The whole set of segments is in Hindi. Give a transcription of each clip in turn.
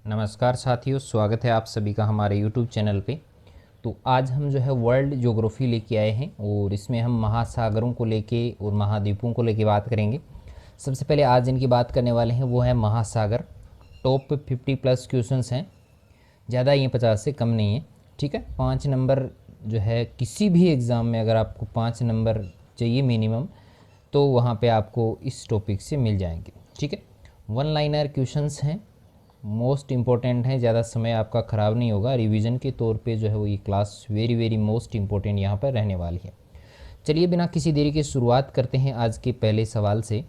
नमस्कार साथियों, स्वागत है आप सभी का हमारे यूट्यूब चैनल पे। तो आज हम जो है वर्ल्ड ज्योग्राफी लेके आए हैं और इसमें हम महासागरों को लेके और महाद्वीपों को लेके बात करेंगे। सबसे पहले आज इनकी बात करने वाले हैं वो है महासागर। टॉप 50 प्लस क्वेश्चंस हैं, ज़्यादा ये 50 से कम नहीं है। ठीक है, 5 नंबर जो है किसी भी एग्ज़ाम में अगर आपको 5 नंबर चाहिए मिनिमम, तो वहाँ पे आपको इस टॉपिक से मिल जाएंगे। ठीक है, वन लाइनर क्वेश्चंस हैं, मोस्ट इम्पोर्टेंट है, ज़्यादा समय आपका ख़राब नहीं होगा। रिवीजन के तौर पे जो है वो ये class very very most important यहाँ पर रहने वाली है। चलिए बिना किसी देरी के शुरुआत करते हैं आज के पहले सवाल से।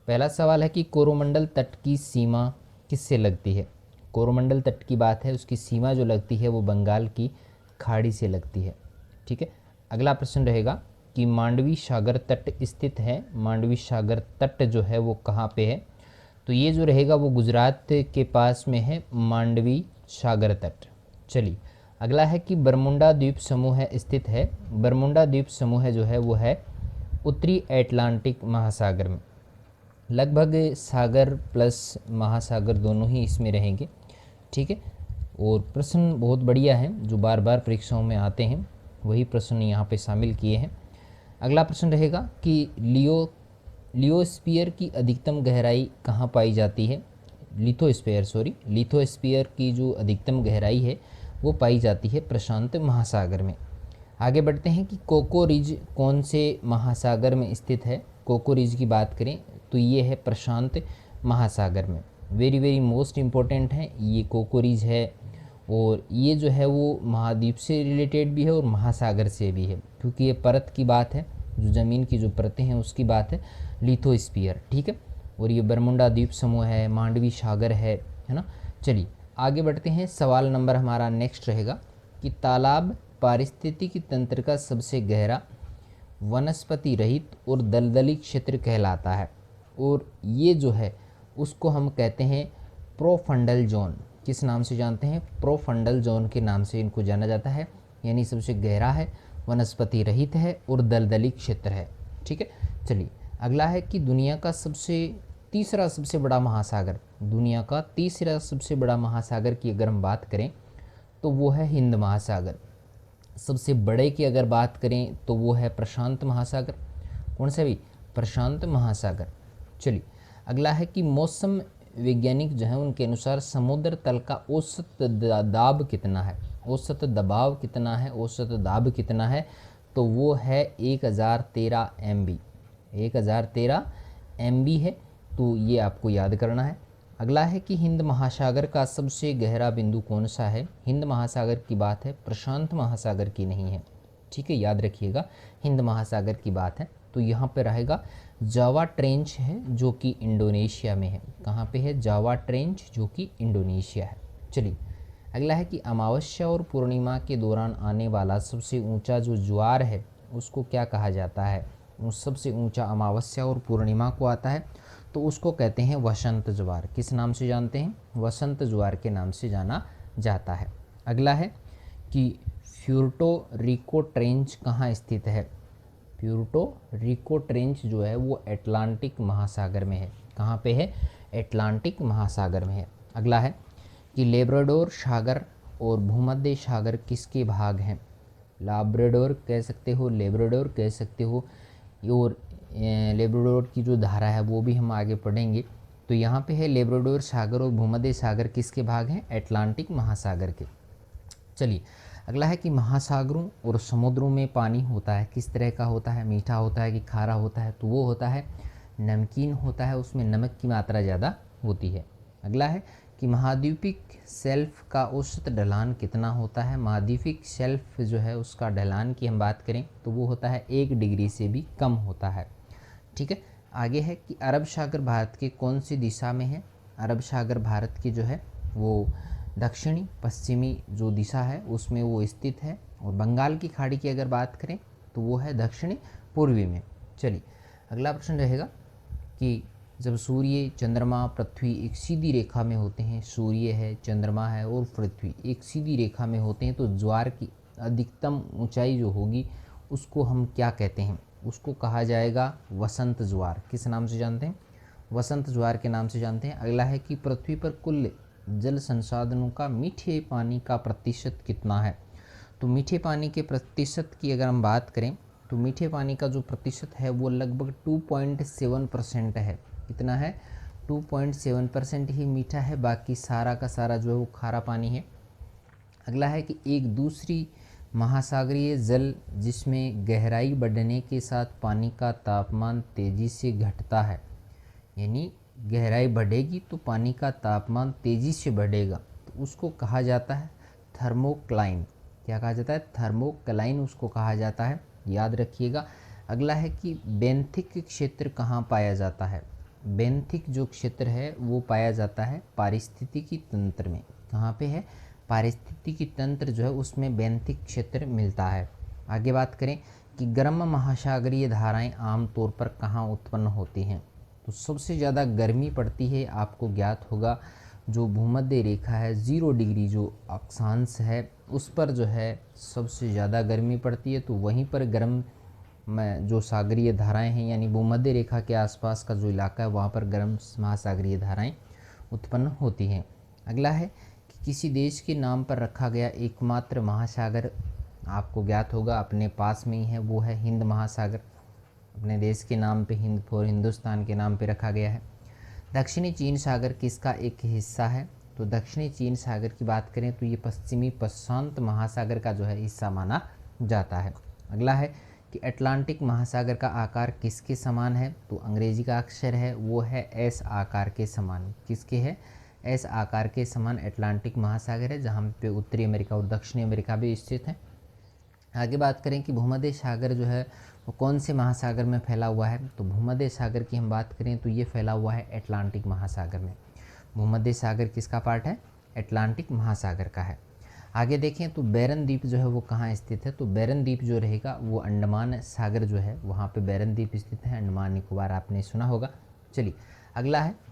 पहला सवाल है कि कोरोमंडल तट की सीमा किससे लगती है। कोरोमंडल तट की बात है, उसकी सीमा जो लगती है वो बंगाल की खाड़ी से लगती है। ठीक है, अगला प्रश्न रहेगा कि मांडवी सागर तट स्थित है। मांडवी सागर तट जो है वो कहाँ पे है, तो ये जो रहेगा वो गुजरात के पास में है, मांडवी सागर तट। चलिए अगला है कि बरमुंडा द्वीप समूह स्थित है। बरमुंडा द्वीप समूह जो है वो है उत्तरी अटलांटिक महासागर में। लगभग सागर प्लस महासागर दोनों ही इसमें रहेंगे। ठीक है, और प्रश्न बहुत बढ़िया हैं जो बार बार परीक्षाओं में आते हैं, वही प्रश्न यहाँ पे शामिल किए हैं। अगला प्रश्न रहेगा कि लियोस्फीयर की अधिकतम गहराई कहाँ पाई जाती है। लिथोस्फीयर की जो अधिकतम गहराई है वो पाई जाती है प्रशांत महासागर में। आगे बढ़ते हैं कि कोको रिज कौन से महासागर में स्थित है। कोको रिज की बात करें तो ये है प्रशांत महासागर में। वेरी वेरी मोस्ट इम्पोर्टेंट है ये कोको रिज है, और ये जो है वो महाद्वीप से रिलेटेड भी है और महासागर से भी है, क्योंकि ये परत की बात है, जो ज़मीन की जो परतें हैं उसकी बात है, लिथोस्फीयर। ठीक है, और ये बरमुंडा द्वीप समूह है, मांडवी सागर है ना। चलिए आगे बढ़ते हैं। सवाल नंबर हमारा नेक्स्ट रहेगा कि तालाब पारिस्थितिकी तंत्र का सबसे गहरा वनस्पति रहित और दलदली क्षेत्र कहलाता है, और ये जो है उसको हम कहते हैं प्रोफंडल जोन। किस नाम से जानते हैं? प्रोफंडल जोन के नाम से इनको जाना जाता है, यानी सबसे गहरा है, वनस्पति रहित है और दलदली क्षेत्र है। ठीक है, चलिए अगला है कि दुनिया का तीसरा सबसे बड़ा महासागर। दुनिया का तीसरा सबसे बड़ा महासागर की अगर हम बात करें तो वो है हिंद महासागर। सबसे बड़े की अगर बात करें तो वो है प्रशांत महासागर। कौन सा भी? प्रशांत महासागर। चलिए अगला है कि मौसम वैज्ञानिक जो है उनके अनुसार समुद्र तल का औसत दाब कितना है। औसत दबाव कितना है, औसत दाब कितना है, तो वो है 1013 MB। 1013 MB है, तो ये आपको याद करना है। अगला है कि हिंद महासागर का सबसे गहरा बिंदु कौन सा है। हिंद महासागर की बात है, प्रशांत महासागर की नहीं है। ठीक है, याद रखिएगा, हिंद महासागर की बात है। तो यहाँ पे रहेगा जावा ट्रेंच है, जो कि इंडोनेशिया में है। कहाँ पे है? जावा ट्रेंच, जो कि इंडोनेशिया है। चलिए अगला है कि अमावस्या और पूर्णिमा के दौरान आने वाला सबसे ऊंचा जो ज्वार है उसको क्या कहा जाता है। उस सबसे ऊंचा अमावस्या और पूर्णिमा को आता है तो उसको कहते हैं वसंत ज्वार। किस नाम से जानते हैं? वसंत ज्वार के नाम से जाना जाता है। अगला है कि प्यूर्टो रिको ट्रेंच कहाँ स्थित है। प्यूर्टो रिको ट्रेंच जो है वो अटलांटिक महासागर में है। कहाँ पे है? अटलांटिक महासागर में है। अगला है कि लेब्राडोर सागर और भूमध्य सागर किसके भाग हैं। लाब्राडोर कह सकते हो, लेब्राडोर कह सकते हो, और लेब्राडोर की जो धारा है वो भी हम आगे पढ़ेंगे। तो यहाँ पे है लेब्राडोर सागर और भूमध्य सागर किसके भाग हैं? अटलांटिक महासागर के। चलिए अगला है कि महासागरों और समुद्रों में पानी होता है किस तरह का होता है। मीठा होता है कि खारा होता है? तो वो होता है नमकीन होता है, उसमें नमक की मात्रा ज़्यादा होती है। अगला है कि महाद्वीपिक शेल्फ का औसत ढलान कितना होता है। महाद्वीपिक शेल्फ जो है उसका ढलान की हम बात करें तो वो होता है 1 डिग्री से भी कम होता है। ठीक है, आगे है कि अरब सागर भारत के कौन सी दिशा में है। अरब सागर भारत की जो है वो दक्षिणी पश्चिमी जो दिशा है उसमें वो स्थित है, और बंगाल की खाड़ी की अगर बात करें तो वो है दक्षिणी पूर्वी में। चलिए अगला प्रश्न रहेगा कि जब सूर्य, चंद्रमा, पृथ्वी एक सीधी रेखा में होते हैं, सूर्य है, चंद्रमा है और पृथ्वी एक सीधी रेखा में होते हैं, तो ज्वार की अधिकतम ऊंचाई जो होगी उसको हम क्या कहते हैं? उसको कहा जाएगा वसंत ज्वार। किस नाम से जानते हैं? वसंत ज्वार के नाम से जानते हैं। अगला है कि पृथ्वी पर कुल जल संसाधनों का मीठे पानी का प्रतिशत कितना है। तो मीठे पानी के प्रतिशत की अगर हम बात करें तो मीठे पानी का जो प्रतिशत है वो लगभग 2.7% है। कितना है? 2.7% ही मीठा है, बाकी सारा का सारा जो है वो खारा पानी है। अगला है कि एक दूसरी महासागरीय जल जिसमें गहराई बढ़ने के साथ पानी का तापमान तेज़ी से घटता है, यानी गहराई बढ़ेगी तो पानी का तापमान तेज़ी से बढ़ेगा, तो उसको कहा जाता है थर्मोक्लाइन। क्या कहा जाता है? थर्मोक्लाइन उसको कहा जाता है, याद रखिएगा। अगला है कि बेंथिक क्षेत्र कहाँ पाया जाता है। बेंथिक जो क्षेत्र है वो पाया जाता है पारिस्थितिकी तंत्र में। कहाँ पे है? पारिस्थितिकी तंत्र जो है उसमें बेंथिक क्षेत्र मिलता है। आगे बात करें कि गर्म महासागरीय धाराएं आमतौर पर कहाँ उत्पन्न होती हैं। तो सबसे ज़्यादा गर्मी पड़ती है, आपको ज्ञात होगा, जो भूमध्य रेखा है 0 डिग्री जो अक्षांश है उस पर जो है सबसे ज़्यादा गर्मी पड़ती है। तो वहीं पर गर्म में जो सागरीय धाराएं हैं, यानी भूमध्य रेखा के आसपास का जो इलाका है वहाँ पर गर्म महासागरीय धाराएं उत्पन्न होती हैं। अगला है कि किसी देश के नाम पर रखा गया एकमात्र महासागर आपको ज्ञात होगा, अपने पास में ही है, वो है हिंद महासागर। अपने देश के नाम पे हिंद फॉर हिंदुस्तान के नाम पे रखा गया है। दक्षिणी चीन सागर किसका एक हिस्सा है। तो दक्षिणी चीन सागर की बात करें तो ये पश्चिमी प्रशांत महासागर का जो है हिस्सा माना जाता है। अगला है कि अटलांटिक महासागर का आकार किसके समान है। तो अंग्रेजी का अक्षर है वो है एस आकार के समान। किसके है? एस आकार के समान अटलांटिक महासागर है, जहाँ पे उत्तरी अमेरिका और दक्षिणी अमेरिका भी स्थित है। आगे बात करें कि भूमध्य सागर जो है वो कौन से महासागर में फैला हुआ है। तो भूमध्य सागर की हम बात करें तो ये फैला हुआ है अटलांटिक महासागर में। भूमध्य सागर किसका पार्ट है? अटलांटिक महासागर का है। आगे देखें तो बैरन द्वीप जो है वो कहाँ स्थित है। तो बैरन द्वीप जो रहेगा वो अंडमान सागर जो है वहाँ पे बैरन द्वीप स्थित है। अंडमान निकोबार आपने सुना होगा। चलिए अगला है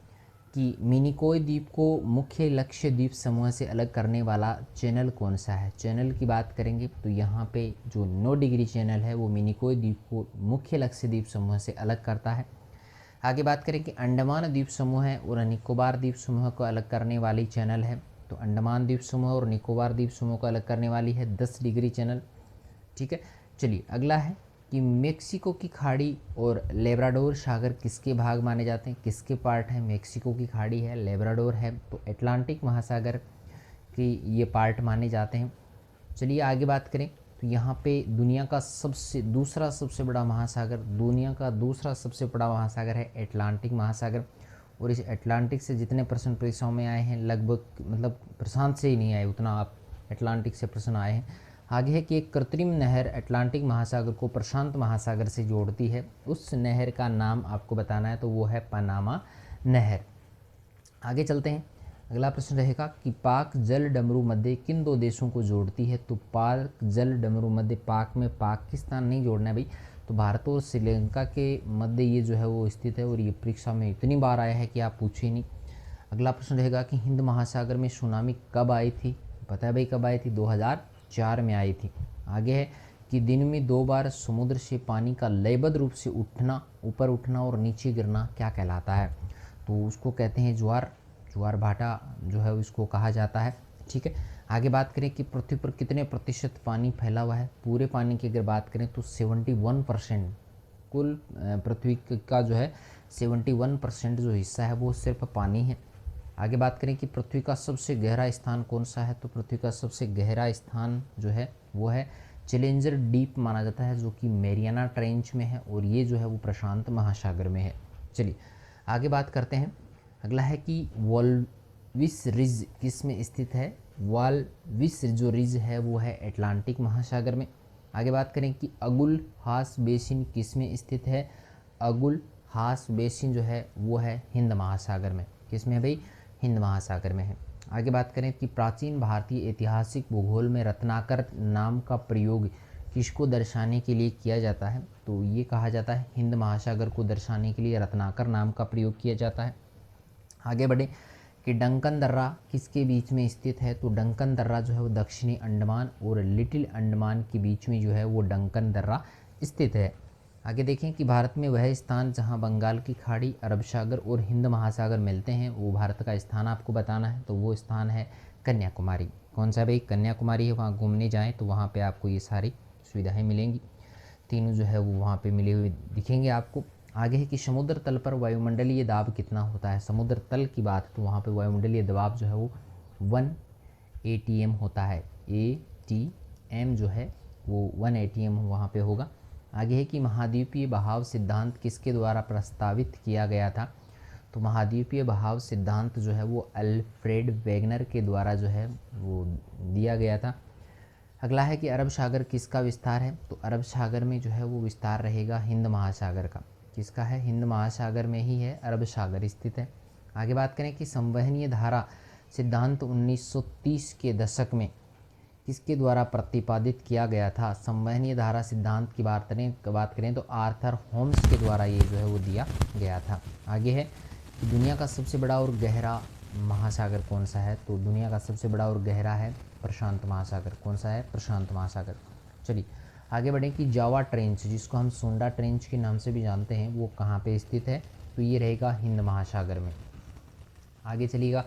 कि मिनिकॉय द्वीप को मुख्य लक्ष्य द्वीप समूह से अलग करने वाला चैनल कौन सा है। चैनल की बात करेंगे तो यहाँ पे जो 9 डिग्री चैनल है वो मिनिकॉय द्वीप को मुख्य लक्ष्य द्वीप समूह से अलग करता है। आगे बात करें कि अंडमान द्वीप समूह है और निकोबार द्वीप समूह को अलग करने वाली चैनल है। तो अंडमान द्वीप समूह और निकोबार द्वीप समूह को अलग करने वाली है 10 डिग्री चैनल। ठीक है, चलिए अगला है कि मेक्सिको की खाड़ी और लेब्राडोर सागर किसके भाग माने जाते हैं, किसके पार्ट है। मेक्सिको की खाड़ी है, लेब्राडोर है, तो अटलांटिक महासागर की ये पार्ट माने जाते हैं। चलिए आगे बात करें तो यहाँ पे दुनिया का दूसरा सबसे बड़ा महासागर है अटलांटिक महासागर। और इस अटलांटिक से जितने प्रश्न परीक्षाओं में आए हैं लगभग, मतलब प्रशांत से ही नहीं आए उतना, आप अटलांटिक से प्रश्न आए हैं। आगे है कि एक कृत्रिम नहर अटलांटिक महासागर को प्रशांत महासागर से जोड़ती है, उस नहर का नाम आपको बताना है, तो वो है पनामा नहर। आगे चलते हैं, अगला प्रश्न रहेगा कि पाक जल डमरू मध्य किन 2 देशों को जोड़ती है। तो पाक जल डमरू मध्य, पाक में पाकिस्तान नहीं जोड़ना है भाई, तो भारत और श्रीलंका के मध्य ये जो है वो स्थित है। और ये परीक्षा में इतनी बार आया है कि आप पूछे ही नहीं। अगला प्रश्न रहेगा कि हिंद महासागर में सुनामी कब आई थी। पता है भाई कब आई थी? 2004 में आई थी। आगे है कि दिन में 2 बार समुद्र से पानी का लयबद्ध रूप से उठना, ऊपर उठना और नीचे गिरना क्या कहलाता है। तो उसको कहते हैं ज्वार भाटा जो है उसको कहा जाता है। ठीक है, आगे बात करें कि पृथ्वी पर कितने प्रतिशत पानी फैला हुआ है। पूरे पानी की अगर बात करें तो 71%, कुल पृथ्वी का जो है 71% जो हिस्सा है वो सिर्फ पानी है। आगे बात करें कि पृथ्वी का सबसे गहरा स्थान कौन सा है। तो पृथ्वी का सबसे गहरा स्थान जो है वो है चैलेंजर डीप माना जाता है, जो कि मैरियाना ट्रेंच में है, और ये जो है वो प्रशांत महासागर में है। चलिए आगे बात करते हैं, अगला है कि वॉल्विस रिज किस में स्थित है। वॉल्विस जो रिज है वो है अटलांटिक महासागर में। आगे बात करें कि अगुल हास बेसिन किस में स्थित है। अगुल हास बेसिन जो है वो है हिंद महासागर में। किस में है भाई? हिंद महासागर में है। आगे बात करें कि प्राचीन भारतीय ऐतिहासिक भूगोल में रत्नाकर नाम का प्रयोग किसको दर्शाने के लिए किया जाता है। तो ये कहा जाता है हिंद महासागर को दर्शाने के लिए रत्नाकर नाम का प्रयोग किया जाता है। आगे बढ़े कि डंकन दर्रा किसके बीच में स्थित है। तो डंकन दर्रा जो है वो दक्षिणी अंडमान और लिटिल अंडमान के बीच में जो है वो डंकन दर्रा स्थित है। आगे देखें कि भारत में वह स्थान जहां बंगाल की खाड़ी, अरब सागर और हिंद महासागर मिलते हैं, वो भारत का स्थान आपको बताना है। तो वो स्थान है कन्याकुमारी। कौन सा भाई? कन्याकुमारी है। वहाँ घूमने जाएँ तो वहाँ पे आपको ये सारी सुविधाएं मिलेंगी। तीनों जो है वो वहाँ पे मिले हुए दिखेंगे आपको। आगे है कि समुद्र तल पर वायुमंडलीय दाब कितना होता है। समुद्र तल की बात है तो वहाँ पे वायुमंडलीय दबाव जो है वो 1 ATM होता है। ATM जो है वो 1 ATM वहाँ पे होगा। आगे है कि महाद्वीपीय बहाव सिद्धांत किसके द्वारा प्रस्तावित किया गया था। तो महाद्वीपीय बहाव सिद्धांत जो है वो अल्फ्रेड वेगनर के द्वारा जो है वो दिया गया था। अगला है कि अरब सागर किसका विस्तार है। तो अरब सागर में जो है वो विस्तार रहेगा हिंद महासागर का। किसका है? हिंद महासागर में ही है अरब सागर स्थित है। आगे बात करें कि संवहनीय धारा सिद्धांत 1930 के दशक में किसके द्वारा प्रतिपादित किया गया था। संवहनीय धारा सिद्धांत की बात करें तो आर्थर होम्स के द्वारा ये जो है वो दिया गया था। आगे है कि दुनिया का सबसे बड़ा और गहरा महासागर कौन सा है। तो दुनिया का सबसे बड़ा और गहरा है प्रशांत महासागर। कौन सा है? प्रशांत महासागर। चलिए आगे बढ़ें कि जावा ट्रेंच, जिसको हम सोंडा ट्रेंच के नाम से भी जानते हैं, वो कहाँ पे स्थित है। तो ये रहेगा हिंद महासागर में। आगे चलिएगा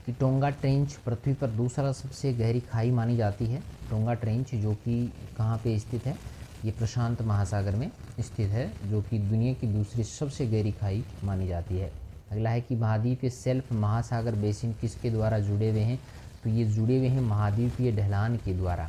कि टोंगा ट्रेंच पृथ्वी पर दूसरा सबसे गहरी खाई मानी जाती है। टोंगा ट्रेंच जो कि कहाँ पे स्थित है, ये प्रशांत महासागर में स्थित है, जो कि दुनिया की दूसरी सबसे गहरी खाई मानी जाती है। अगला है कि महाद्वीपीय सेल्फ महासागर बेसिन किसके द्वारा जुड़े हुए हैं। तो ये जुड़े हुए हैं महाद्वीपीय ढलान के द्वारा।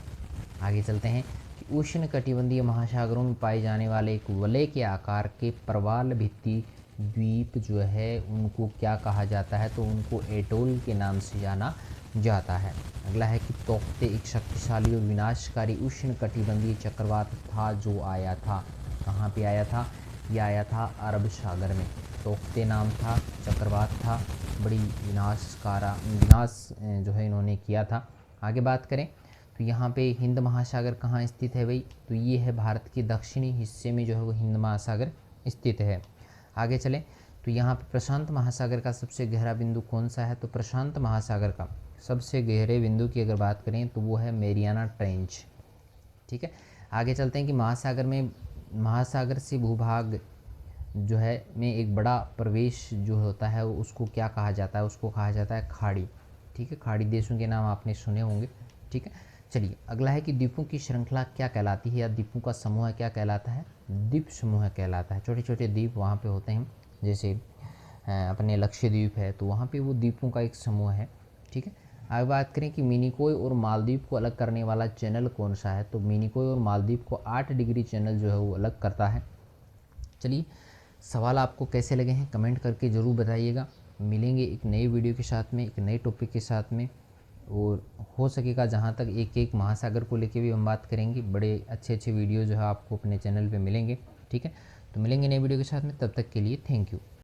आगे चलते हैं कि उष्ण कटिबंधीय महासागरों में पाए जाने वाले एक वलय के आकार के प्रवाल भित्ति द्वीप जो है उनको क्या कहा जाता है। तो उनको एटोल के नाम से जाना जाता है। अगला है कि तोक्ते एक शक्तिशाली और विनाशकारी उष्ण कटिबंधीय चक्रवात था जो आया था। कहाँ पे आया था? ये आया था अरब सागर में। तोक्ते नाम था, चक्रवात था, बड़ी विनाश जो है इन्होंने किया था। आगे बात करें तो यहाँ पे हिंद महासागर कहाँ स्थित है भाई। तो ये है भारत के दक्षिणी हिस्से में जो है वो हिंद महासागर स्थित है। आगे चलें तो यहाँ पे प्रशांत महासागर का सबसे गहरा बिंदु कौन सा है। तो प्रशांत महासागर का सबसे गहरे बिंदु की अगर बात करें तो वो है मेरियाना ट्रेंच। ठीक है। आगे चलते हैं कि महासागर से भूभाग जो है में एक बड़ा प्रवेश जो होता है उसको क्या कहा जाता है। उसको कहा जाता है खाड़ी। ठीक है, खाड़ी देशों के नाम आपने सुने होंगे। ठीक है। चलिए अगला है कि द्वीपों की श्रृंखला क्या कहलाती है, या द्वीपों का समूह क्या कहलाता है। द्वीप समूह कहलाता है। छोटे छोटे द्वीप वहाँ पे होते हैं, जैसे अपने लक्षद्वीप है तो वहाँ पे वो द्वीपों का एक समूह है। ठीक है। आगे बात करें कि मिनिकोय और मालदीव को अलग करने वाला चैनल कौन सा है। तो मिनिकोय और मालदीव को 8 डिग्री चैनल जो है वो अलग करता है। चलिए सवाल आपको कैसे लगे हैं कमेंट करके ज़रूर बताइएगा। मिलेंगे एक नई वीडियो के साथ में, एक नए टॉपिक के साथ में, और हो सकेगा जहाँ तक एक एक महासागर को लेके भी हम बात करेंगे। बड़े अच्छे अच्छे वीडियो जो है आपको अपने चैनल पे मिलेंगे। ठीक है, तो मिलेंगे नए वीडियो के साथ में, तब तक के लिए थैंक यू।